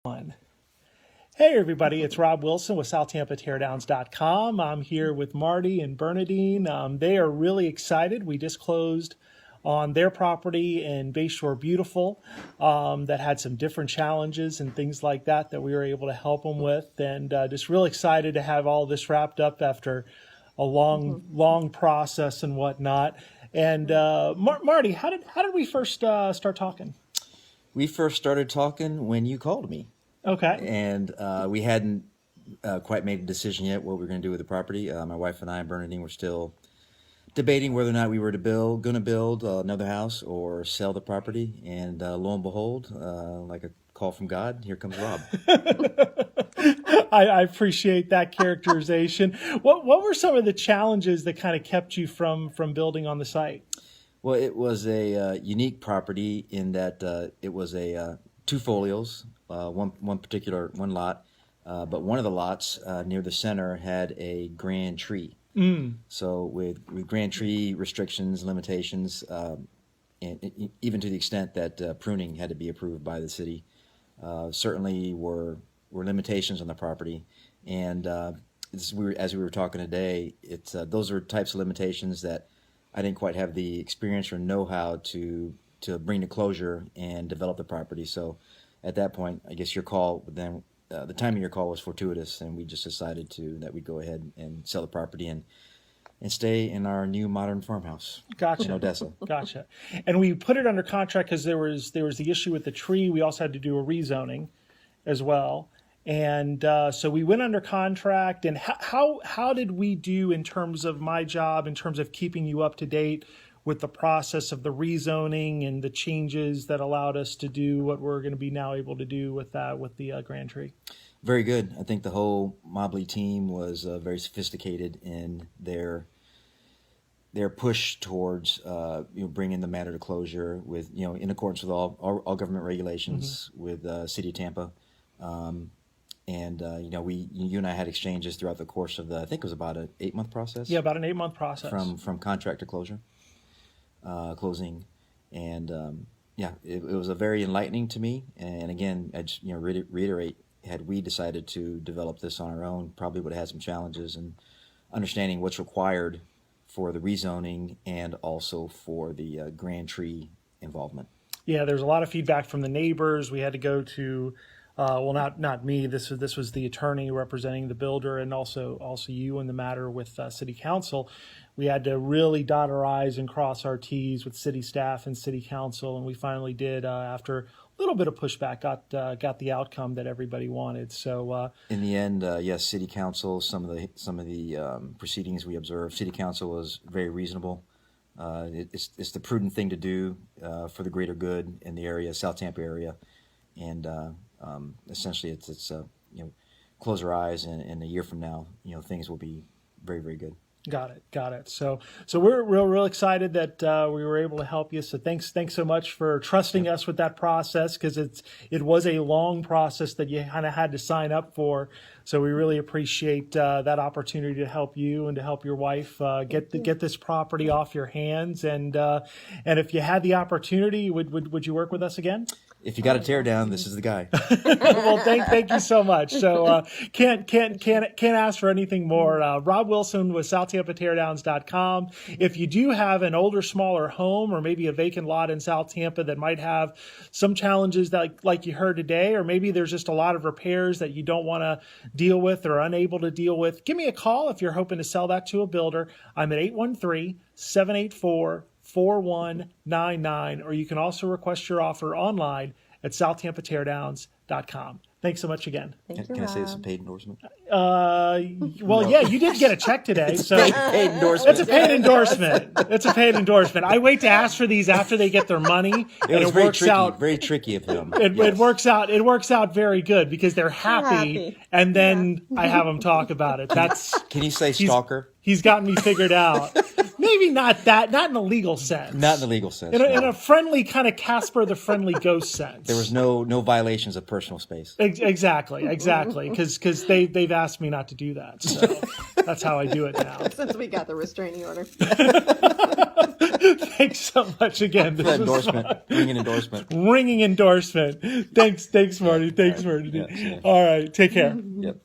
One. Hey everybody, it's Rob Wilson with SouthTampaTeardowns.com. I'm here with Marty and Bernadine. They are really excited. We just closed on their property in Bayshore Beautiful that had some different challenges and things like that we were able to help them with. And just real excited to have all this wrapped up after a long process and whatnot. And Marty, how did we first start talking? We first started talking when you called me. Okay. And we hadn't quite made a decision yet what we were going to do with the property. My wife and I and Bernadine were still debating whether or not we were going to build another house or sell the property. And lo and behold, like a call from God, here comes Rob. I appreciate that characterization. What were some of the challenges that kind of kept you from building on the site? Well, it was a unique property in that it was a two folios, one lot, but one of the lots near the center had a grand tree. So with grand tree restrictions, limitations, and even to the extent that pruning had to be approved by the city, certainly were limitations on the property. And as we were talking today, it's those are types of limitations that I didn't quite have the experience or know-how to bring to closure and develop the property. So at that point, I guess your call, then the timing of your call was fortuitous, and we just decided that we'd go ahead and sell the property and stay in our new modern farmhouse. Gotcha. In Odessa. Gotcha. And we put it under contract because there was the issue with the tree. We also had to do a rezoning as well. And so we went under contract. And how did we do in terms of my job, in terms of keeping you up to date with the process of the rezoning and the changes that allowed us to do what we're going to be now able to do with the Grand Tree? Very good. I think the whole Mobley team was very sophisticated in their push towards bringing the matter to closure with in accordance with all government regulations with City of Tampa. And you and I had exchanges throughout the course of I think it was about an 8-month process. Yeah, about an 8-month process from contract to closing, and it was a very enlightening to me. And again, I just reiterate, had we decided to develop this on our own, probably would have had some challenges in understanding what's required for the rezoning and also for the Grand Tree involvement. Yeah, there's a lot of feedback from the neighbors. We had to go to. Not me. This was the attorney representing the builder, and also you in the matter with City Council. We had to really dot our I's and cross our T's with city staff and City Council, and we finally did after a little bit of pushback. Got the outcome that everybody wanted. So in the end, yes, City Council. Some of the proceedings we observed, City Council was very reasonable. It's the prudent thing to do for the greater good in the area, South Tampa area, and. Essentially, it's close our eyes, and in a year from now, things will be very, very good. Got it. So we're real excited that we were able to help you. So thanks so much for trusting us with that process, because it was a long process that you kind of had to sign up for. So we really appreciate that opportunity to help you and to help your wife get this property off your hands. And if you had the opportunity, would you work with us again? If you got a tear down, this is the guy. Well, thank you so much. So can't ask for anything more. Rob Wilson with SouthTampaTeardowns.com. If you do have an older, smaller home, or maybe a vacant lot in South Tampa that might have some challenges that like you heard today, or maybe there's just a lot of repairs that you don't want to deal with or unable to deal with, give me a call if you're hoping to sell that to a builder. I'm at 813-784-4199, or you can also request your offer online at SouthTampaTeardowns.com. Thanks so much again. Thank you, Can I say it's a paid endorsement? Well, yeah, you did get a check today, so paid endorsement. It's a paid endorsement. It's a paid endorsement. I wait to ask for these after they get their money, and it works out very tricky of them. It works out very good because they're happy. And then I have them talk about it. Can you say stalker? He's got me figured out. No, maybe not that, not in the legal sense. Not in the legal sense. In a friendly kind of Casper the Friendly Ghost sense. There was no violations of personal space. Exactly, because they've asked me not to do that, so that's how I do it now. Since we got the restraining order. Thanks so much again. This was Endorsement, ringing endorsement. ringing endorsement. Thanks, Marty. Thanks, Marty. Yeah, All right, take care. Yep.